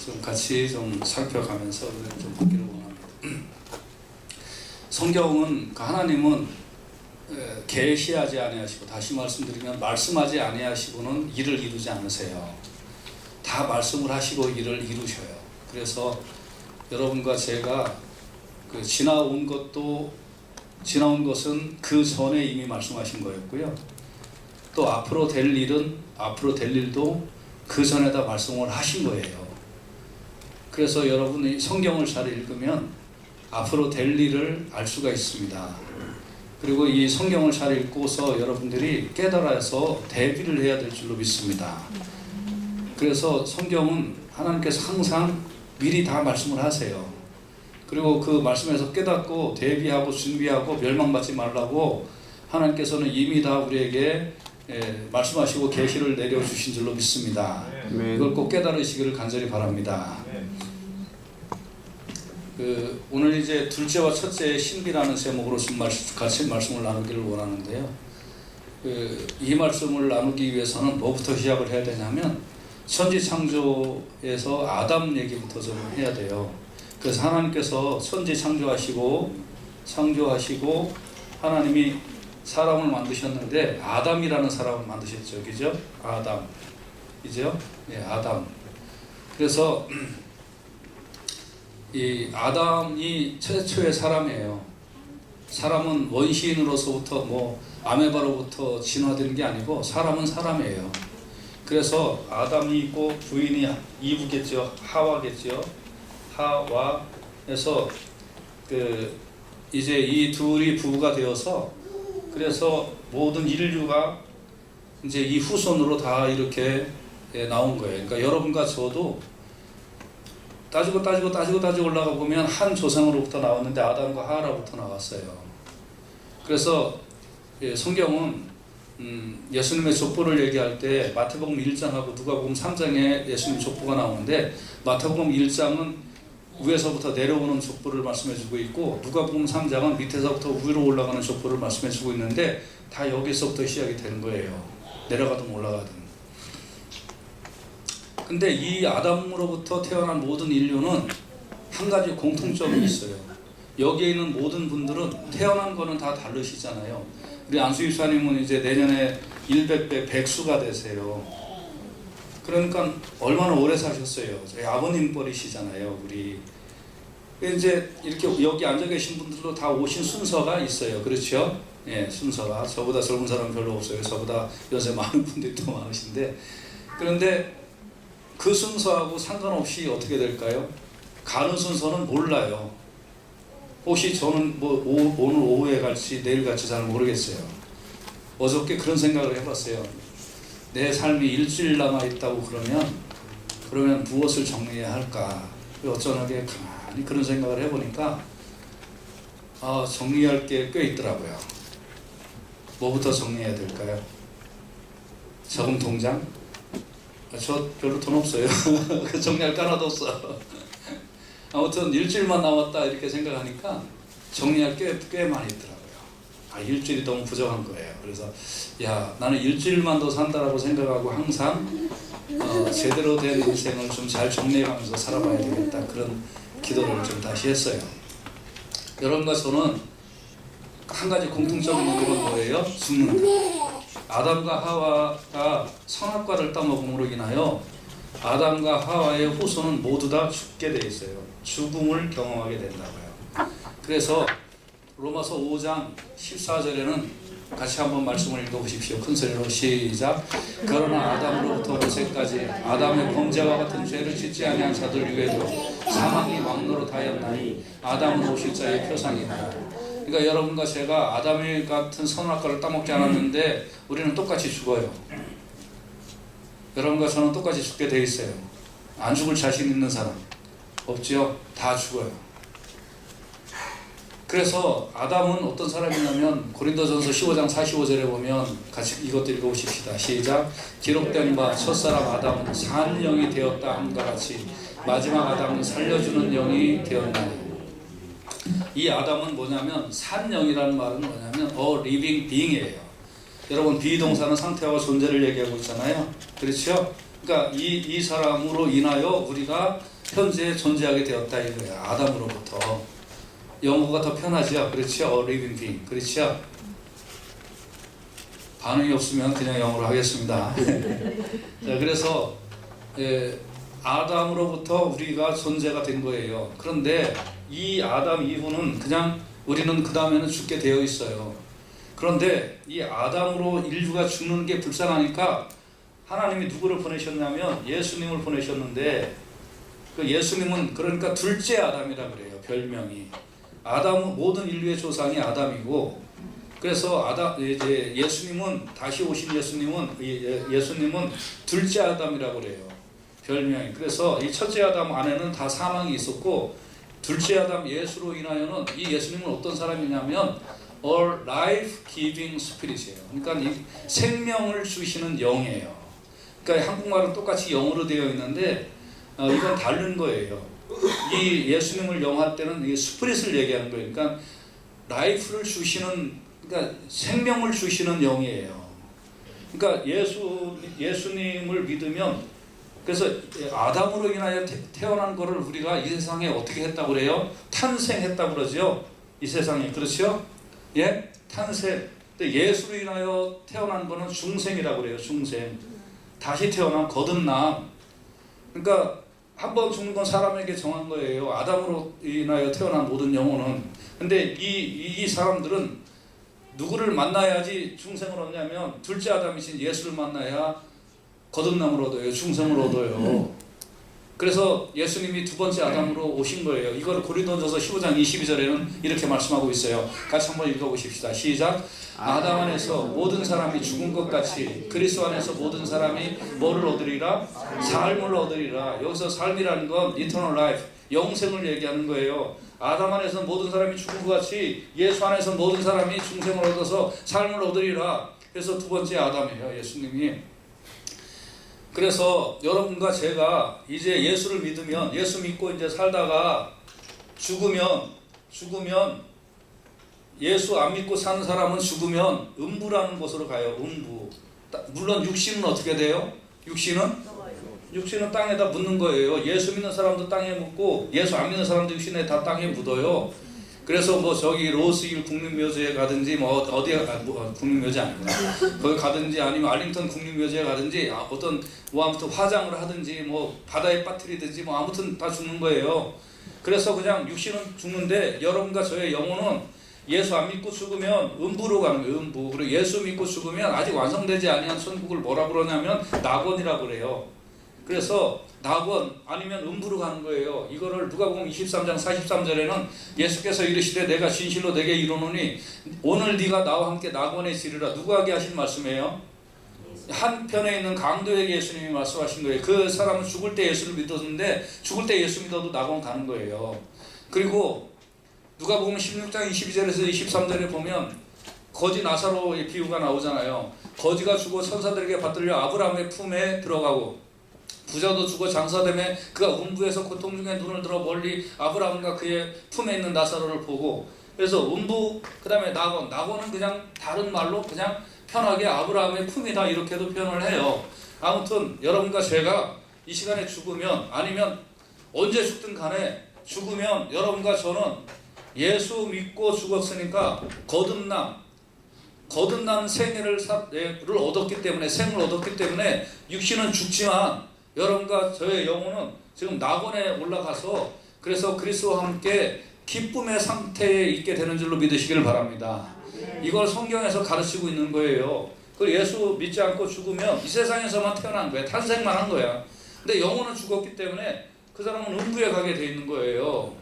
좀 같이 좀 살펴가면서 좀 보기를 원합니다. 성경은 하나님은 계시하지 아니하시고, 다시 말씀드리면 말씀하지 아니하시고는 일을 이루지 않으세요. 다 말씀을 하시고 일을 이루셔요. 그래서 여러분과 제가 지나온 것은 그 전에 이미 말씀하신 거였고요. 또 앞으로 될 일도 그 전에다 말씀을 하신 거예요. 그래서 여러분이 성경을 잘 읽으면 앞으로 될 일을 알 수가 있습니다. 그리고 이 성경을 잘 읽고서 여러분들이 깨달아서 대비를 해야 될 줄로 믿습니다. 그래서 성경은 하나님께서 항상 미리 다 말씀을 하세요. 그리고 그 말씀에서 깨닫고 대비하고 준비하고 멸망받지 말라고 하나님께서는 이미 다 우리에게 말씀하시고 계시를 내려주신 줄로 믿습니다. 이걸 꼭 깨달으시기를 간절히 바랍니다. 오늘 이제 둘째와 첫째의 신비라는 제목으로 좀 같이 말씀을 나누기를 원하는데요. 이 말씀을 나누기 위해서는 뭐부터 시작을 해야 되냐면 천지창조에서 아담 얘기부터 좀 해야 돼요. 그래서 하나님께서 천지 창조하시고 하나님이 사람을 만드셨는데 아담이라는 사람을 만드셨죠. 그죠? 아담. 이죠? 예, 아담. 그래서 이 아담이 최초의 사람이에요. 사람은 원시인으로서부터 아메바로부터 진화되는 게 아니고 사람은 사람이에요. 그래서 아담이 있고 부인이 이브겠죠. 하와겠죠. 하와에서 이제 이 둘이 부부가 되어서, 그래서 모든 인류가 이제 이 후손으로 다 이렇게 나온 거예요. 그러니까 여러분과 저도 따지고 올라가 보면 한 조상으로부터 나왔는데 아담과 하와로부터 나왔어요. 그래서 성경은 예수님의 족보를 얘기할 때 마태복음 1장하고 누가복음 3장에 예수님 족보가 나오는데, 마태복음 1장은 위에서부터 내려오는 족보를 말씀해주고 있고, 누가복음 3장은 밑에서부터 위로 올라가는 족보를 말씀해주고 있는데, 다 여기서부터 시작이 되는 거예요. 내려가든 올라가든. 근데 이 아담으로부터 태어난 모든 인류는 한 가지 공통점이 있어요. 여기에 있는 모든 분들은 태어난 거는 다 다르시잖아요. 우리 안수집사님은 이제 내년에 100배 백수가 되세요. 그러니까 얼마나 오래 사셨어요. 저희 아버님 뻘이시잖아요. 우리 이제 이렇게 여기 앉아 계신 분들도 다 오신 순서가 있어요. 그렇죠? 예, 순서가. 저보다 젊은 사람 별로 없어요. 저보다 요새 많은 분들이 더 많으신데, 그런데 그 순서하고 상관없이 어떻게 될까요? 가는 순서는 몰라요. 혹시 저는 오늘 오후에 갈지 내일 갈지 잘 모르겠어요. 어저께 그런 생각을 해봤어요. 내 삶이 일주일 남아있다고 그러면 무엇을 정리해야 할까? 어쩌나게 가만히 그런 생각을 해보니까 정리할 게 꽤 있더라고요. 뭐부터 정리해야 될까요? 저금 통장? 저 별로 돈 없어요. 정리할 거 하나도 없어. 아무튼 일주일만 남았다 이렇게 생각하니까 정리할 게 꽤 많이 있더라고요. 일주일이 너무 부족한 거예요. 그래서 나는 일주일만 더 산다라고 생각하고 항상 제대로 된 인생을 좀 잘 정리해가면서 살아봐야 되겠다, 그런 기도를 좀 다시 했어요. 여러분과 저는 한 가지 공통점이 있는 건 뭐예요? 죽는다. 아담과 하와가 선악과를 따먹음으로 인하여 아담과 하와의 후손은 모두 다 죽게 돼 있어요. 죽음을 경험하게 된다고요. 그래서 로마서 5장 14절에는 같이 한번 말씀을 읽어보십시오. 큰 소리로 시작. 그러나 아담으로부터 모세까지 아담의 범죄와 같은 죄를 짓지 아니한 자들 위에도 사망이 왕노릇하였나니 아담은 오실자의 표상이다. 그러니까 여러분과 제가 아담의 같은 선악과를 따먹지 않았는데 우리는 똑같이 죽어요. 여러분과 저는 똑같이 죽게 돼 있어요. 안 죽을 자신 있는 사람 없지요? 다 죽어요. 그래서 아담은 어떤 사람이냐면 고린도전서 15장 45절에 보면 같이 이것도 읽어보십시다. 시작. 기록된 바 첫사람 아담은 산 영이 되었다 함과 같이 마지막 아담은 살려주는 영이 되었나니. 이 아담은 뭐냐면 산 영이라는 말은 뭐냐면 living being이에요. 여러분 비동사는 상태와 존재를 얘기하고 있잖아요. 그렇죠? 그러니까 이 사람으로 인하여 우리가 현재 존재하게 되었다 이거예요. 아담으로부터. 영어가 더 편하죠. 그렇죠? living being. 그렇죠? 반응이 없으면 그냥 영어로 하겠습니다. 자, 그래서 아담으로부터 우리가 존재가 된 거예요. 그런데 이 아담 이후는 그냥 우리는 그 다음에는 죽게 되어 있어요. 그런데 이 아담으로 인류가 죽는 게 불쌍하니까 하나님이 누구를 보내셨냐면 예수님을 보내셨는데, 그 예수님은 그러니까 둘째 아담이라 그래요. 별명이. 아담은 모든 인류의 조상이 아담이고, 그래서 이제 예수님은 다시 오신 예수님은 둘째 아담이라고 그래요. 별명이. 그래서 이 첫째 아담 안에는 다 사망이 있었고, 둘째 아담 예수로 인하여는 이 예수님은 어떤 사람이냐면 all life giving spirit이에요. 그러니까 이 생명을 주시는 영이에요. 그러니까 한국말은 똑같이 영어로 되어 있는데 이건 다른 거예요. 이 예수님을 영할 때는 이 스피릿을 얘기하는 거예요. 그러니까 라이프를 주시는, 그러니까 생명을 주시는 영이에요. 그러니까 예수님을 믿으면, 그래서 아담으로 인하여 태어난 거를 우리가 이 세상에 어떻게 했다고 그래요? 탄생했다고 그러죠. 이 세상에. 그렇죠? 예? 탄생. 근데 예수로 인하여 태어난 거는 중생이라고 그래요. 중생. 다시 태어난 거듭남. 그러니까 한 번 죽는 건 사람에게 정한 거예요. 아담으로 인하여 태어난 모든 영혼은. 근데 이 사람들은 누구를 만나야지 중생을 얻냐면 둘째 아담이신 예수를 만나야 거듭남을 얻어요. 중생을 얻어요. 그래서 예수님이 두 번째 아담으로 오신 거예요. 이걸 고린도전서 15장 22절에는 이렇게 말씀하고 있어요. 같이 한번 읽어보십시다. 시작. 아담 안에서 모든 사람이 죽은 것 같이 그리스도 안에서 모든 사람이 뭐를 얻으리라? 삶을 얻으리라. 여기서 삶이라는 건 eternal life, 영생을 얘기하는 거예요. 아담 안에서 모든 사람이 죽은 것 같이 예수 안에서 모든 사람이 중생을 얻어서 삶을 얻으리라. 그래서 두 번째 아담이에요. 예수님이. 그래서 여러분과 제가 이제 예수를 믿으면, 예수 믿고 이제 살다가 죽으면 예수 안 믿고 사는 사람은 죽으면 음부라는 곳으로 가요. 음부. 물론 육신은 어떻게 돼요? 육신은 땅에다 묻는 거예요. 예수 믿는 사람도 땅에 묻고 예수 안 믿는 사람도 육신에 다 땅에 묻어요. 그래서 뭐 저기 로스힐 국립묘지에 가든지 뭐 어디에 국립묘지 아니구나. 거기 가든지 아니면 알링턴 국립묘지에 가든지 어떤 뭐 아무튼 화장을 하든지 뭐 바다에 빠뜨리든지 뭐 아무튼 다 죽는 거예요. 그래서 그냥 육신은 죽는데 여러분과 저의 영혼은 예수 안 믿고 죽으면 음부로 가는 거예요. 음부. 그리고 예수 믿고 죽으면 아직 완성되지 아니한 천국을 뭐라 그러냐면 낙원이라고 그래요. 그래서 낙원 아니면 음부로 가는 거예요. 이거를 누가복음 23장 43절에는 예수께서 이르시되 내가 진실로 내게 이르노니 오늘 네가 나와 함께 낙원에 지르라. 누구에게 하신 말씀이에요? 한편에 있는 강도에게 예수님이 말씀하신 거예요. 그 사람은 죽을 때 예수를 믿었는데 죽을 때 예수 믿어도 낙원 가는 거예요. 그리고 누가복음 16장 22절에서 23절에 보면 거지 나사로의 비유가 나오잖아요. 거지가 죽어 천사들에게 받들려 아브라함의 품에 들어가고, 부자도 죽어 장사되매 그가 음부에서 고통 중에 눈을 들어 멀리 아브라함과 그의 품에 있는 나사로를 보고. 그래서 음부, 그 다음에 낙원은 그냥 다른 말로 그냥 편하게 아브라함의 품이다 이렇게도 표현을 해요. 아무튼 여러분과 제가 이 시간에 죽으면, 아니면 언제 죽든 간에 죽으면 여러분과 저는 예수 믿고 죽었으니까 거듭난 생애를 얻었기 때문에, 생을 얻었기 때문에 육신은 죽지만 여러분과 저의 영혼은 지금 낙원에 올라가서 그래서 그리스도와 함께 기쁨의 상태에 있게 되는 줄로 믿으시길 바랍니다. 이걸 성경에서 가르치고 있는 거예요. 그 예수 믿지 않고 죽으면 이 세상에서만 태어난 거야. 탄생만 한 거야. 근데 영혼은 죽었기 때문에 그 사람은 음부에 가게 돼 있는 거예요.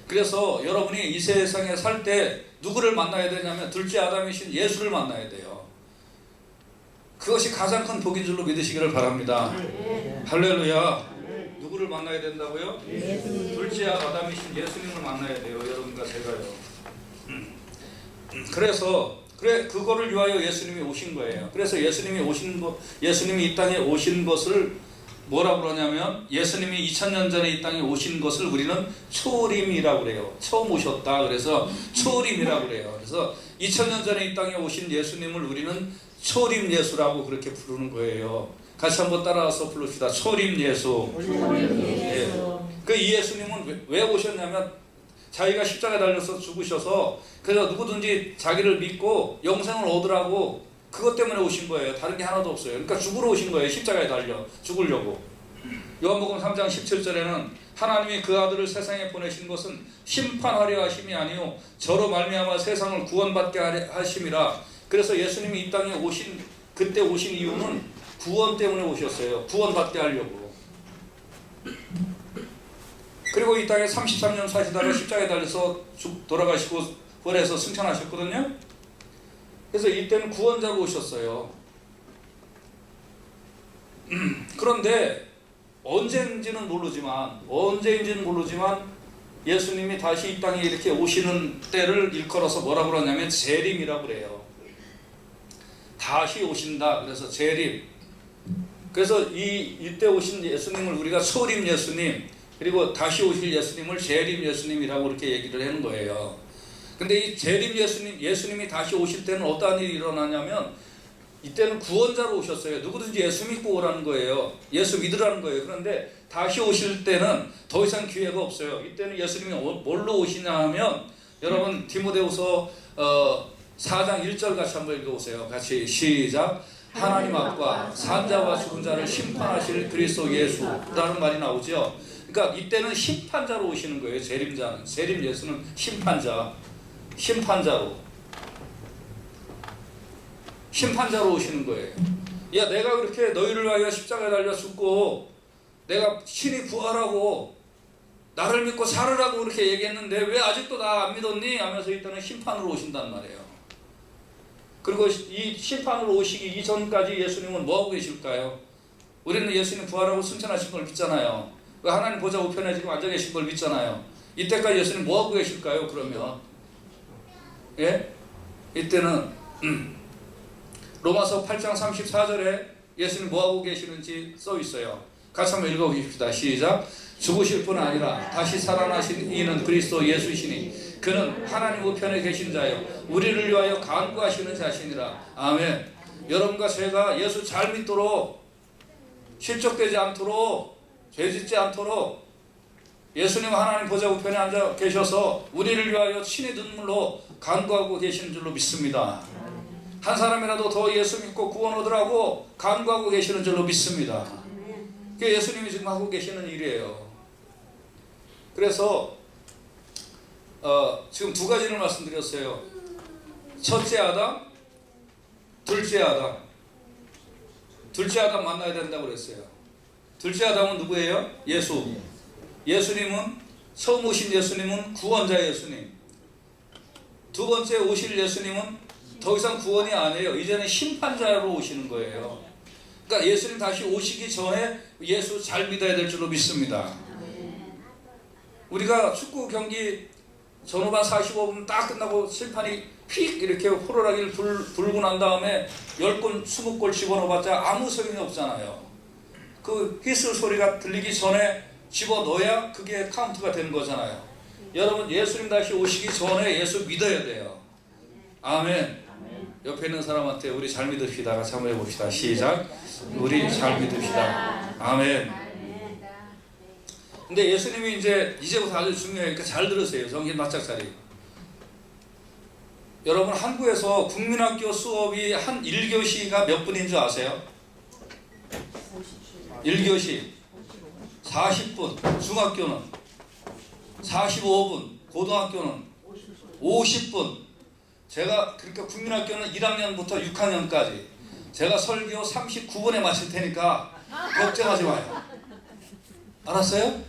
그래서 여러분이 이 세상에 살 때 누구를 만나야 되냐면 둘째 아담이신 예수를 만나야 돼요. 그것이 가장 큰 복인 줄로 믿으시기를 바랍니다. 할렐루야. 누구를 만나야 된다고요? 둘째 아담이신 예수님을 만나야 돼요. 여러분과 제가요. 그래서 그거를 위하여 예수님이 오신 거예요. 그래서 예수님이 이 땅에 오신 것을 뭐라고 그러냐면, 예수님이 2000년 전에 이 땅에 오신 것을 우리는 초림이라고 그래요. 처음 오셨다. 그래서 초림이라고 그래요. 그래서 2000년 전에 이 땅에 오신 예수님을 우리는 초림 예수라고 그렇게 부르는 거예요. 같이 한번 따라서 부릅시다. 초림 예수. 예. 그 이 예수님은 왜 오셨냐면 자기가 십자가에 달려서 죽으셔서 그래서 누구든지 자기를 믿고 영생을 얻으라고 그것 때문에 오신 거예요. 다른 게 하나도 없어요. 그러니까 죽으러 오신 거예요. 십자가에 달려 죽으려고. 요한복음 3장 17절에는 하나님이 그 아들을 세상에 보내신 것은 심판하려 하심이 아니요 저로 말미암아 세상을 구원받게 하심이라. 그래서 예수님이 이 땅에 오신 그때 오신 이유는 구원 때문에 오셨어요. 구원받게 하려고. 그리고 이 땅에 33년 사시다가 십자가에 달려서 돌아가시고 부활해서 승천하셨거든요. 그래서 이때는 구원자로 오셨어요. 그런데 언제인지는 모르지만 예수님이 다시 이 땅에 이렇게 오시는 때를 일컬어서 뭐라고 그러냐면 재림이라고 그래요. 다시 오신다. 그래서 재림. 그래서 이때 오신 예수님을 우리가 초림 예수님, 그리고 다시 오실 예수님을 재림 예수님이라고 이렇게 얘기를 하는 거예요. 근데 이 재림 예수님이 다시 오실 때는 어떠한 일이 일어나냐면 이때는 구원자로 오셨어요. 누구든지 예수 믿고 오라는 거예요. 예수 믿으라는 거예요. 그런데 다시 오실 때는 더 이상 기회가 없어요. 이때는 예수님이 뭘로 오시냐 하면 여러분 디모데후서 4장 1절 같이 한번 읽어보세요. 같이 시작. 하나님 앞과 산자와 죽은 자를 심판하실 그리스도 예수라는 말이 나오죠. 그러니까 이때는 심판자로 오시는 거예요. 재림자는. 재림 예수는 심판자로 오시는 거예요. 야, 내가 그렇게 너희를 위하여 십자가에 달려 죽고 내가 신이 부활하고 나를 믿고 살으라고 그렇게 얘기했는데 왜 아직도 나 안 믿었니? 하면서 이때는 심판으로 오신단 말이에요. 그리고 이 심판으로 오시기 이전까지 예수님은 뭐하고 계실까요? 우리는 예수님 부활하고 승천하신 걸 믿잖아요. 하나님 보좌 우편에 지금 앉아 계신 걸 믿잖아요. 이때까지 예수님 뭐하고 계실까요? 그러면 예? 이때는 로마서 8장 34절에 예수님 뭐하고 계시는지 써 있어요. 같이 한번 읽어보십시다. 시작. 죽으실 뿐 아니라 다시 살아나신 이는 그리스도 예수시니 그는 하나님 우편에 계신 자요 우리를 위하여 간구하시는 자신이라. 아멘. 여러분과 제가 예수 잘 믿도록 실족되지 않도록 죄짓지 않도록 예수님 하나님 보좌 우편에 앉아 계셔서 우리를 위하여 친히 눈물로 간구하고 계시는 줄로 믿습니다. 한 사람이라도 더 예수 믿고 구원 얻으라고 간구하고 계시는 줄로 믿습니다. 그게 예수님이 지금 하고 계시는 일이에요. 그래서 지금 두 가지를 말씀드렸어요. 첫째 아담, 둘째 아담. 둘째 아담 만나야 된다고 그랬어요. 둘째 아담은 누구예요? 예수. 예수님은 처음 오신 예수님은 구원자 예수님. 두 번째 오실 예수님은 더 이상 구원이 아니에요. 이제는 심판자로 오시는 거예요. 그러니까 예수님 다시 오시기 전에 예수 잘 믿어야 될 줄로 믿습니다. 우리가 축구 경기 전후반 45분 딱 끝나고 심판이 휙 이렇게 호루라기를 불고 난 다음에 10골, 20골 집어넣어봤자 아무 소용이 없잖아요. 그 휘슬 소리가 들리기 전에 집어넣어야 그게 카운트가 되는 거잖아요. 여러분 예수님 다시 오시기 전에 예수 믿어야 돼요. 아멘. 옆에 있는 사람한테 우리 잘 믿읍시다. 같이 한번 해봅시다. 시작. 우리 잘 믿읍시다. 아멘. 근데 예수님이 이제부터 아주 중요하니까 잘 들으세요. 정신 바짝 차리고. 여러분 한국에서 국민학교 수업이 한 1교시가 몇 분인 줄 아세요? 1교시 40분, 중학교는 45분, 고등학교는 50분. 제가 그러니까 국민학교는 1학년부터 6학년까지 제가 설교 39분에 마칠 테니까 걱정하지 마요. 알았어요?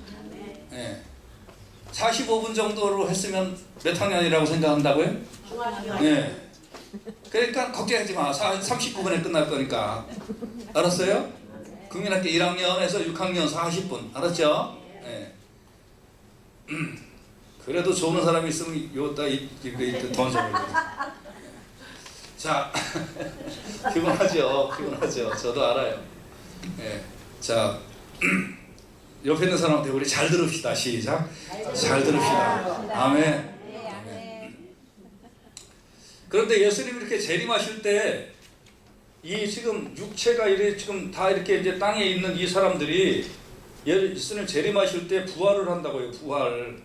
네. 45분 정도로 했으면 몇 학년이라고 생각한다고요? 네. 그러니까 걱정하지 마. 39분에 끝날 거니까. 알았어요? 국민학교 1학년에서 6학년 40분. 알았죠? 네. 그래도 좋은 사람이 있으면 요다 돈 좀. 자, 피곤하죠. 저도 알아요. 네. 자, 옆에 있는 사람한테 우리 잘 들읍시다. 시작. 잘 들읍시다. 아멘. 그런데 예수님이 이렇게 재림하실 때 이 지금 육체가 이래 지금 다 이렇게 이제 땅에 있는 이 사람들이 예수님 재림하실 때 부활을 한다고요. 부활.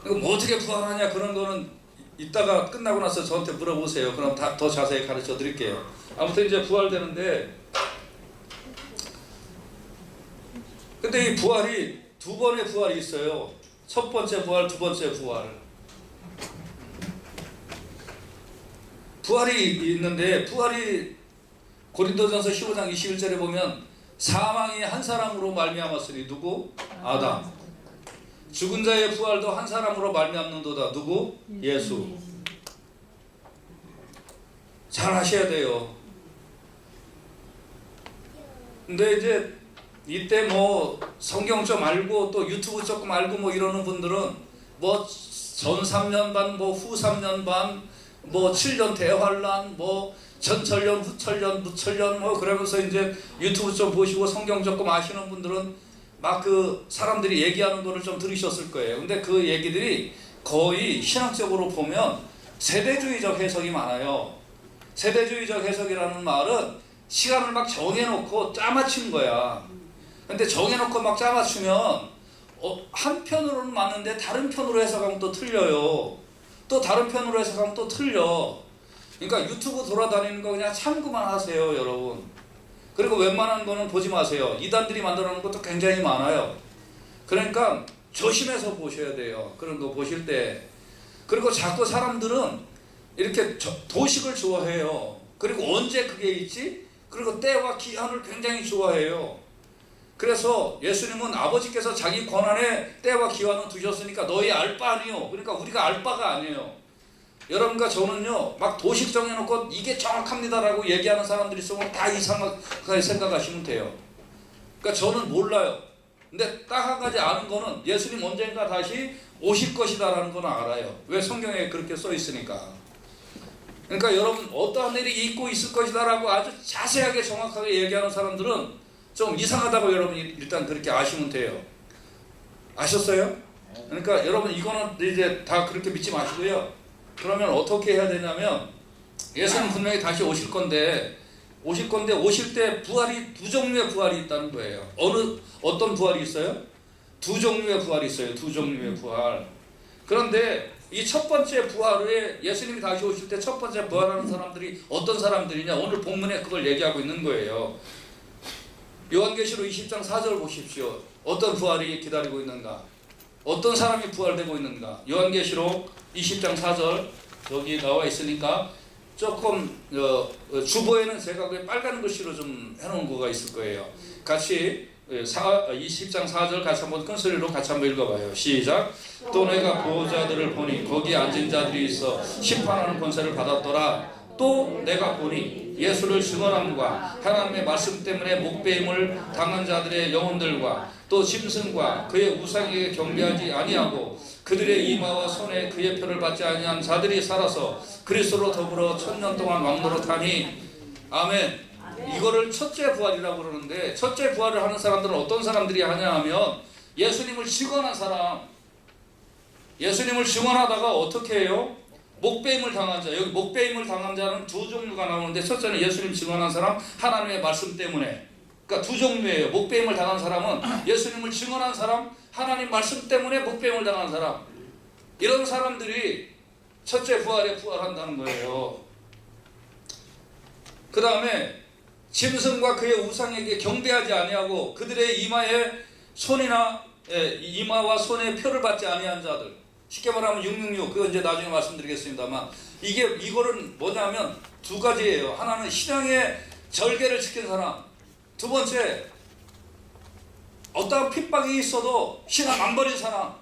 그럼 뭐 어떻게 부활하냐 그런 거는 이따가 끝나고 나서 저한테 물어보세요. 그럼 다 더 자세히 가르쳐 드릴게요. 아무튼 이제 부활되는데, 근데 이 부활이 두 번의 부활이 있어요. 첫 번째 부활, 두 번째 부활. 부활이 있는데, 부활이 고린도전서 15장 21절에 보면 사망이 한 사람으로 말미암았으니 누구? 아담. 죽은 자의 부활도 한 사람으로 말미암는도다. 누구? 예수. 잘 아셔야 돼요. 근데 이제 이때 뭐 성경 좀 알고 또 유튜브 조금 알고 뭐 이러는 분들은 뭐 전 3년 반, 뭐 후 3년 반, 뭐 7년 대환란, 뭐 전철년, 후철년, 무철년 뭐 그러면서 이제 유튜브 좀 보시고 성경 조금 아시는 분들은 막 그 사람들이 얘기하는 거를 좀 들으셨을 거예요. 근데 그 얘기들이 거의 신학적으로 보면 세대주의적 해석이 많아요. 세대주의적 해석이라는 말은 시간을 막 정해놓고 짜맞춘 거야. 근데 정해놓고 막 짜맞추면 한편으로는 맞는데 다른 편으로 해석하면 또 틀려요. 또 다른 편으로 해석하면 또 틀려. 그러니까 유튜브 돌아다니는 거 그냥 참고만 하세요, 여러분. 그리고 웬만한 거는 보지 마세요. 이단들이 만들어 놓은 것도 굉장히 많아요. 그러니까 조심해서 보셔야 돼요. 그런 거 보실 때. 그리고 자꾸 사람들은 이렇게 도식을 좋아해요. 그리고 언제 그게 있지? 그리고 때와 기한을 굉장히 좋아해요. 그래서 예수님은 아버지께서 자기 권한에 때와 기한을 두셨으니까 너희 알 바 아니요. 그러니까 우리가 알 바가 아니에요. 여러분과 저는요, 막 도식 정해놓고 이게 정확합니다라고 얘기하는 사람들이 있으면 다 이상하게 생각하시면 돼요. 그러니까 저는 몰라요. 근데 딱 한 가지 아는 거는 예수님 언젠가 다시 오실 것이다라는 건 알아요. 왜? 성경에 그렇게 써 있으니까. 그러니까 여러분 어떠한 일이 있고 있을 것이다라고 아주 자세하게 정확하게 얘기하는 사람들은 좀 이상하다고 여러분 일단 그렇게 아시면 돼요. 아셨어요? 그러니까 여러분 이거는 이제 다 그렇게 믿지 마시고요. 그러면 어떻게 해야 되냐면 예수님 분명히 다시 오실 건데 오실 때 부활이 두 종류의 부활이 있다는 거예요. 어떤 부활이 있어요? 두 종류의 부활이 있어요. 두 종류의 부활. 그런데 이 첫 번째 부활에 예수님이 다시 오실 때 첫 번째 부활하는 사람들이 어떤 사람들이냐, 오늘 본문에 그걸 얘기하고 있는 거예요. 요한계시록 20장 4절 보십시오. 어떤 부활이 기다리고 있는가? 어떤 사람이 부활되고 있는가? 요한계시록 20장 4절 여기 나와 있으니까 조금 주보에는 제가 빨간 글씨로 좀 해놓은 거가 있을 거예요. 같이 20장 4절 같이 한번 큰 소리로 같이 한번 읽어봐요. 시작. 또 내가 보호자들을 보니 거기 앉은 자들이 있어 심판하는 권세를 받았더라. 또 내가 보니 예수를 증언함과 하나님의 말씀 때문에 목배임을 당한 자들의 영혼들과 또 짐승과 그의 우상에게 경배하지 아니하고 그들의 이마와 손에 그의 표를 받지 아니한 자들이 살아서 그리스도로 더불어 1000년 동안 왕노릇하니. 아멘. 이거를 첫째 부활이라고 그러는데, 첫째 부활을 하는 사람들은 어떤 사람들이 하냐 하면 예수님을 증언한 사람. 예수님을 증언하다가 어떻게 해요? 목배임을 당한 자. 여기 목배임을 당한 자는 두 종류가 나오는데, 첫째는 예수님 증언한 사람, 하나님의 말씀 때문에. 그러니까 두 종류예요. 목배임을 당한 사람은 예수님을 증언한 사람, 하나님 말씀 때문에 목배임을 당한 사람. 이런 사람들이 첫째 부활에 부활한다는 거예요. 그 다음에 짐승과 그의 우상에게 경배하지 아니하고 그들의 이마에 손이나 이마와 손에 표를 받지 아니한 자들. 쉽게 말하면 666, 그거 이제 나중에 말씀드리겠습니다만, 이거는 뭐냐면 두 가지예요. 하나는 신앙의 절개를 지킨 사람. 두 번째, 어떠한 핍박이 있어도 신앙 안 버린 사람.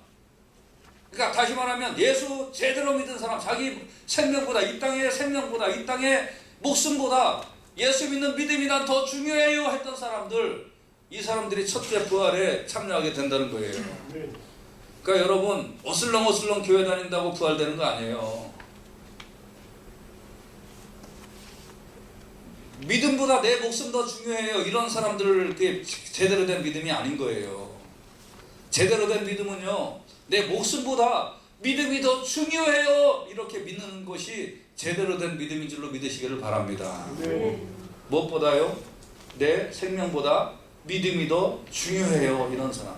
그러니까 다시 말하면 예수 제대로 믿은 사람, 자기 생명보다, 이 땅의 생명보다, 이 땅의 목숨보다 예수 믿는 믿음이 난 더 중요해요 했던 사람들, 이 사람들이 첫째 부활에 참여하게 된다는 거예요. 그러니까 여러분 어슬렁어슬렁 교회 다닌다고 부활되는 거 아니에요. 믿음보다 내 목숨 더 중요해요. 이런 사람들 제대로 된 믿음이 아닌 거예요. 제대로 된 믿음은요, 내 목숨보다 믿음이 더 중요해요. 이렇게 믿는 것이 제대로 된 믿음인 줄로 믿으시기를 바랍니다. 무엇보다요? 내 생명보다 믿음이 더 중요해요. 이런 사람.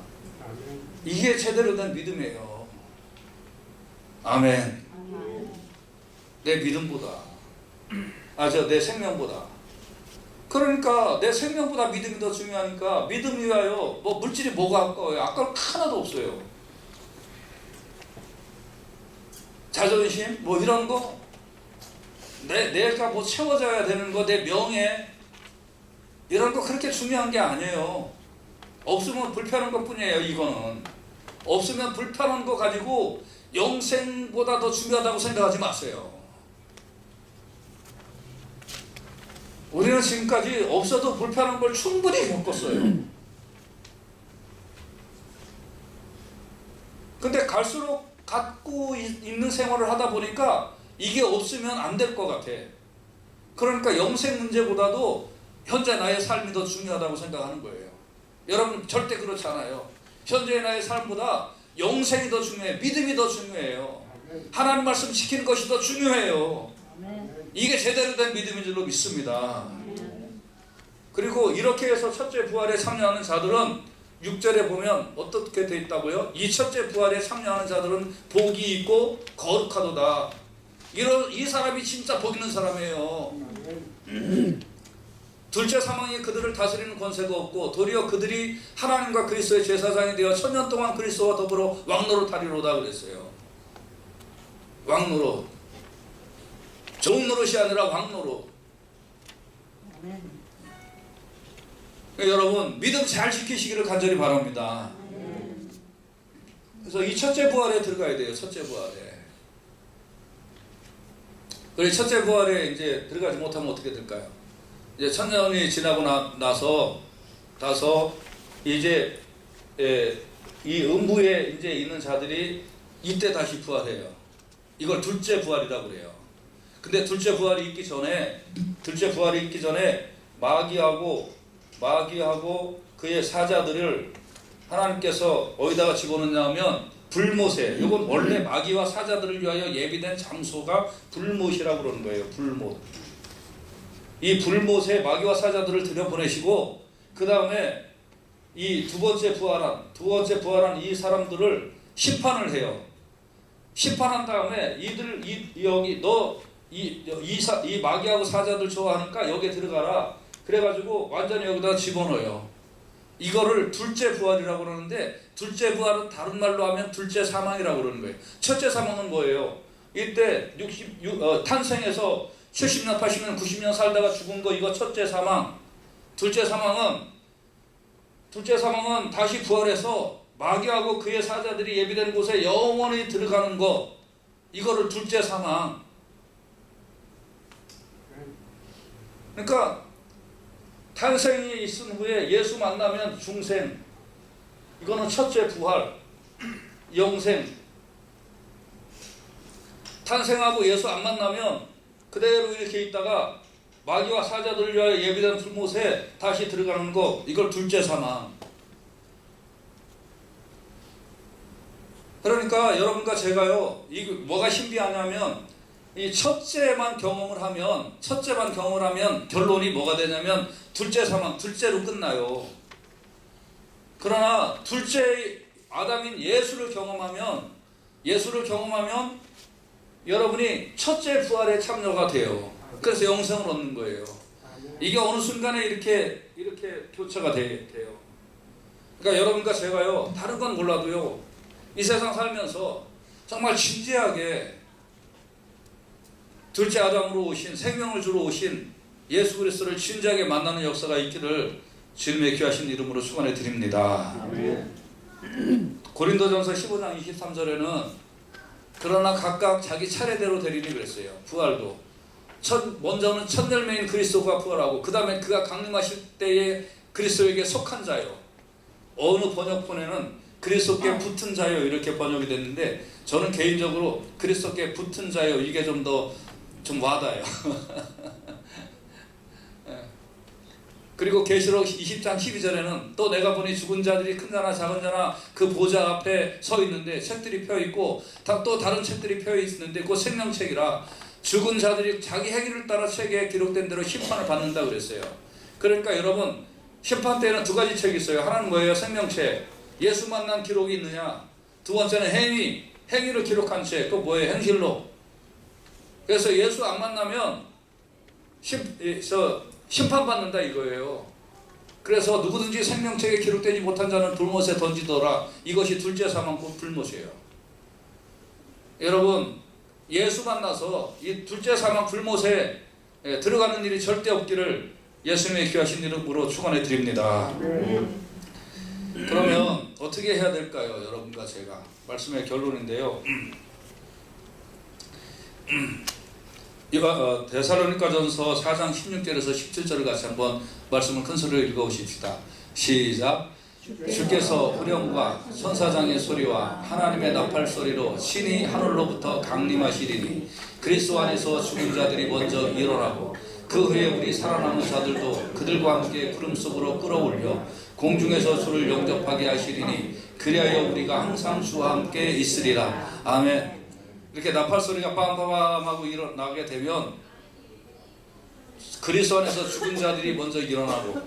이게 제대로 된 믿음이에요. 아멘. 내 믿음보다, 내 생명보다. 그러니까 내 생명보다 믿음이 더 중요하니까 믿음 위하여 뭐 물질이 뭐가 아까워요? 아까울 거 하나도 없어요. 자존심 뭐 이런 거, 내가 뭐 채워져야 되는 거, 내 명예 이런 거 그렇게 중요한 게 아니에요. 없으면 불편한 것 뿐이에요. 이거는 없으면 불편한 거 가지고 영생보다 더 중요하다고 생각하지 마세요. 우리는 지금까지 없어도 불편한 걸 충분히 겪었어요. 근데 갈수록 갖고 있는 생활을 하다 보니까 이게 없으면 안 될 것 같아. 그러니까 영생 문제보다도 현재 나의 삶이 더 중요하다고 생각하는 거예요. 여러분 절대 그렇지 않아요. 현재의 나의 삶보다 영생이 더 중요해요. 믿음이 더 중요해요. 하나님 말씀 지키는 것이 더 중요해요. 이게 제대로 된 믿음인 줄로 믿습니다. 그리고 이렇게 해서 첫째 부활에 참여하는 자들은 6절에 보면 어떻게 돼 있다고요? 이 첫째 부활에 참여하는 자들은 복이 있고 거룩하도다. 이 사람이 진짜 복 있는 사람이에요. 둘째 사망이 그들을 다스리는 권세가 없고 도리어 그들이 하나님과 그리스도의 제사장이 되어 천년 동안 그리스도와 더불어 왕노릇하리로다 그랬어요. 왕노릇. 좋은 노릇이 아니라 왕노릇. 여러분 믿음 잘 지키시기를 간절히 바랍니다. 그래서 이 첫째 부활에 들어가야 돼요. 첫째 부활에. 그리고 첫째 부활에 이제 들어가지 못하면 어떻게 될까요? 이제 천년이 지나고 나서 이제 이 음부에 이제 있는 자들이 이때 다시 부활해요. 이걸 둘째 부활이라고 그래요. 근데 둘째 부활이 있기 전에 마귀하고 그의 사자들을 하나님께서 어디다가 집어넣냐면 불못에, 이건 원래 마귀와 사자들을 위하여 예비된 장소가 불못이라고 그러는 거예요. 불못. 이 불못에 마귀와 사자들을 들여보내시고 그 다음에 이 두 번째 부활한 이 사람들을 심판을 해요. 심판한 다음에 이 마귀하고 사자들 좋아하니까 여기에 들어가라. 그래가지고 완전히 여기다 집어넣어요. 이거를 둘째 부활이라고 그러는데 둘째 부활은 다른 말로 하면 둘째 사망이라고 그러는 거예요. 첫째 사망은 뭐예요? 이때 탄생해서 70년, 80년, 90년 살다가 죽은 거 이거 첫째 사망. 둘째 사망은 다시 부활해서 마귀하고 그의 사자들이 예비된 곳에 영원히 들어가는 거. 이거를 둘째 사망. 그러니까 탄생이 있은 후에 예수 만나면 중생. 이거는 첫째 부활. 영생. 탄생하고 예수 안 만나면 그대로 이렇게 있다가 마귀와 사자들을 위하여 예비된 불못에 다시 들어가는 거. 이걸 둘째 사망. 그러니까 여러분과 제가요, 이거 뭐가 신비하냐면 이 첫째만 경험을 하면 결론이 뭐가 되냐면 둘째 사망, 둘째로 끝나요. 그러나 둘째 아담인 예수를 경험하면 여러분이 첫째 부활에 참여가 돼요. 그래서 영생을 얻는 거예요. 이게 어느 순간에 이렇게 교체가 돼요. 그러니까 여러분과 제가요, 다른 건 몰라도요, 이 세상 살면서 정말 진지하게 둘째 아담으로 오신, 생명을 주러 오신 예수 그리스도를 진지하게 만나는 역사가 있기를 주님의 귀하신 이름으로 축원해 드립니다. 고린도전서 15장 23절에는 그러나 각각 자기 차례대로 되리니 그랬어요. 부활도 먼저는 첫 열매인 그리스도가 부활하고 그 다음에 그가 강림하실 때에 그리스도에게 속한 자요. 어느 번역본에는 그리스도께 붙은 자요 이렇게 번역이 됐는데 저는 개인적으로 그리스도께 붙은 자요 이게 좀 와닿아요. 그리고 계시록 20장 12절에는 또 내가 보니 죽은 자들이 큰 자나 작은 자나 그 보좌 앞에 서 있는데 책들이 펴 있고 또 다른 책들이 펴 있는데 그 생명책이라 죽은 자들이 자기 행위를 따라 책에 기록된 대로 심판을 받는다 그랬어요. 그러니까 여러분 심판 때에는 두 가지 책이 있어요. 하나는 뭐예요? 생명책, 예수 만난 기록이 있느냐. 두 번째는 행위를 기록한 책, 그거 뭐예요? 행실록. 그래서 예수 안 만나면 심판받는다 이거예요. 그래서 누구든지 생명책에 기록되지 못한 자는 불못에 던지더라. 이것이 둘째 사망 곧 불못이에요. 여러분 예수 만나서 이 둘째 사망 불못에 들어가는 일이 절대 없기를 예수님의 귀하신 이름으로 축원해 드립니다. 그러면 어떻게 해야 될까요? 여러분과 제가 말씀의 결론인데요. 데살로니가전서 4장 16절에서 17절을 같이 한번 말씀을 큰 소리로 읽어보십시다. 시작. 주께서 후령과 천사장의 소리와 하나님의 나팔 소리로 신이 하늘로부터 강림하시리니 그리스도 안에서 죽은 자들이 먼저 일어나고 그 후에 우리 살아남은 자들도 그들과 함께 구름 속으로 끌어올려 공중에서 주를 영접하게 하시리니 그리하여 우리가 항상 주와 함께 있으리라. 아멘. 이렇게 나팔 소리가 빰빰하고 일어나게 되면 그리스도 안에서 죽은 자들이 먼저 일어나고,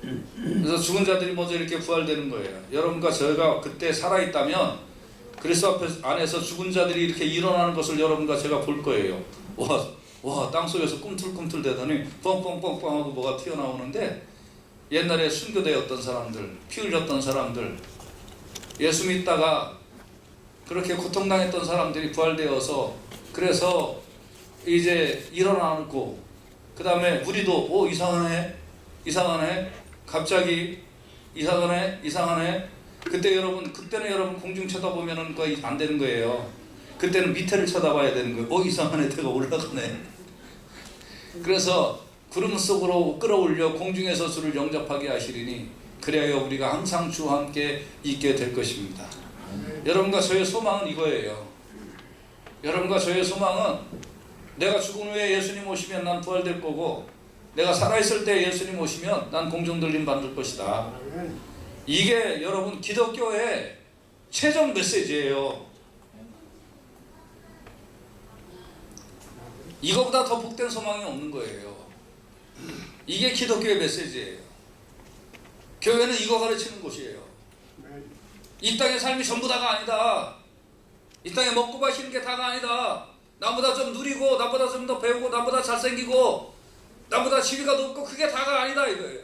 그래서 죽은 자들이 먼저 이렇게 부활되는 거예요. 여러분과 저희가 그때 살아있다면 그리스도 안에서 죽은 자들이 이렇게 일어나는 것을 여러분과 제가 볼 거예요. 와, 땅속에서 꿈틀꿈틀 대더니 뻥뻥뻥뻥 하고 뭐가 튀어나오는데, 옛날에 순교되었던 사람들, 피 흘렸던 사람들, 예수 믿다가 그렇게 고통당했던 사람들이 부활되어서 그래서 이제 일어나고, 그 다음에 우리도 이상하네 갑자기 이상하네. 그때는 여러분 공중 쳐다보면은 거의 안 되는 거예요. 그때는 밑에를 쳐다봐야 되는 거예요. 이상하네, 내가 올라가네. 그래서 구름 속으로 끌어올려 공중에서 주를 영접하게 하시리니 그래야 우리가 항상 주와 함께 있게 될 것입니다. 여러분과 저의 소망은 이거예요. 여러분과 저의 소망은 내가 죽은 후에 예수님 오시면 난 부활될 거고, 내가 살아있을 때 예수님 오시면 난 공중들림 받을 것이다. 이게 여러분 기독교의 최종 메시지예요. 이거보다 더 복된 소망이 없는 거예요. 이게 기독교의 메시지예요. 교회는 이거 가르치는 곳이에요. 이 땅의 삶이 전부 다가 아니다. 이 땅에 먹고 마시는 게 다가 아니다. 나보다 좀 누리고, 나보다 좀 더 배우고, 나보다 잘생기고, 나보다 지위가 높고, 그게 다가 아니다 이거예요.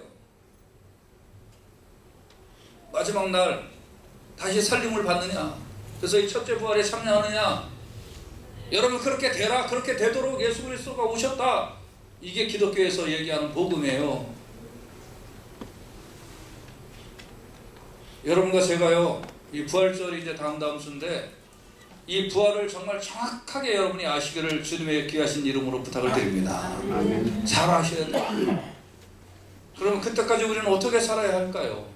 마지막 날 다시 살림을 받느냐, 그래서 이 첫째 부활에 참여하느냐. 여러분 그렇게 되라, 그렇게 되도록 예수 그리스도가 오셨다. 이게 기독교에서 얘기하는 복음이에요. 여러분과 제가요, 이 부활절이 이제 다음 주인데, 이 부활을 정말 정확하게 여러분이 아시기를 주님의 귀하신 이름으로 부탁을 드립니다. 잘 아셔야 돼요. 그럼 그때까지 우리는 어떻게 살아야 할까요?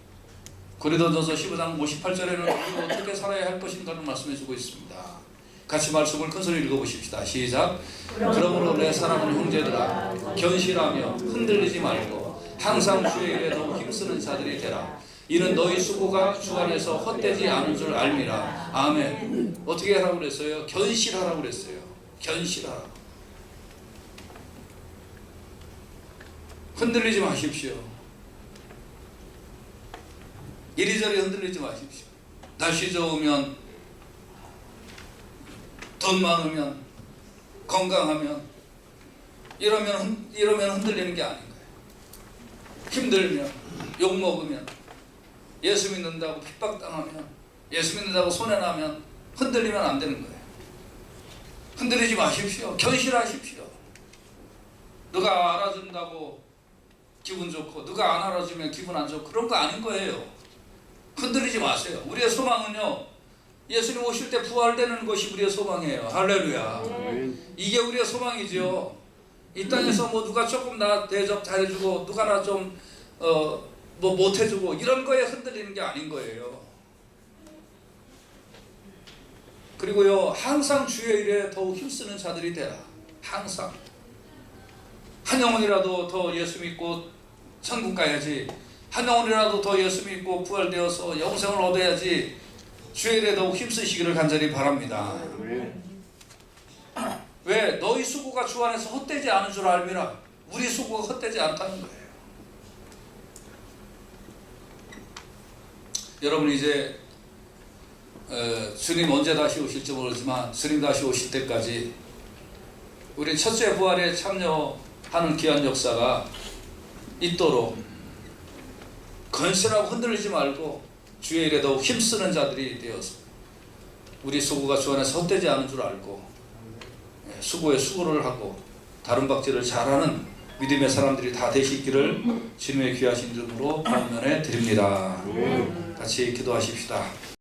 고린도전서 15장 58절에는 우리가 어떻게 살아야 할 것인가를 말씀해주고 있습니다. 같이 말씀을 큰소리 읽어보십시다. 시작. 그러므로 내 사랑하는 형제들아, 견실하며 흔들리지 말고 항상 주의 일에 더욱 힘쓰는 자들이 되라. 이는 너희 수고가 주 안에서 헛되지 않은 줄 알미라. 아멘. 어떻게 하라고 그랬어요? 견실하라고 그랬어요. 견실하라. 흔들리지 마십시오. 이리저리 흔들리지 마십시오. 날씨 좋으면, 돈 많으면, 건강하면, 이러면 흔들리는 게 아닌 거예요. 힘들면, 욕먹으면, 예수 믿는다고 핍박당하면, 예수 믿는다고 손해나면 흔들리면 안 되는 거예요. 흔들리지 마십시오. 견실하십시오. 누가 알아준다고 기분 좋고, 누가 안 알아주면 기분 안 좋고, 그런 거 아닌 거예요. 흔들리지 마세요. 우리의 소망은요, 예수님 오실 때 부활되는 것이 우리의 소망이에요. 할렐루야. 이게 우리의 소망이죠. 이 땅에서 뭐 누가 조금 나 대접 잘해주고, 누가 나 좀 뭐 못해주고, 이런 거에 흔들리는 게 아닌 거예요. 그리고요, 항상 주의 일에 더욱 힘쓰는 자들이 되라. 항상 한 영혼이라도 더 예수 믿고 천국 가야지, 한 영혼이라도 더 예수 믿고 부활되어서 영생을 얻어야지 주의 일에 더욱 힘쓰시기를 간절히 바랍니다. 왜? 너희 수고가 주 안에서 헛되지 않은 줄 알미라. 우리 수고가 헛되지 않다는 거예요. 여러분 이제 주님 언제 다시 오실지 모르지만 주님 다시 오실 때까지 우리 첫째 부활에 참여하는 귀한 역사가 있도록 건실하고 흔들리지 말고 주의 일에 더욱 힘쓰는 자들이 되어서 우리 수고가 주 안에서 헛되지 않은 줄 알고 수고에 수고를 하고 다름박질을 잘하는 믿음의 사람들이 다 되시기를 주님의 귀하신 이름으로 권면해 드립니다. 같이 기도하십시다.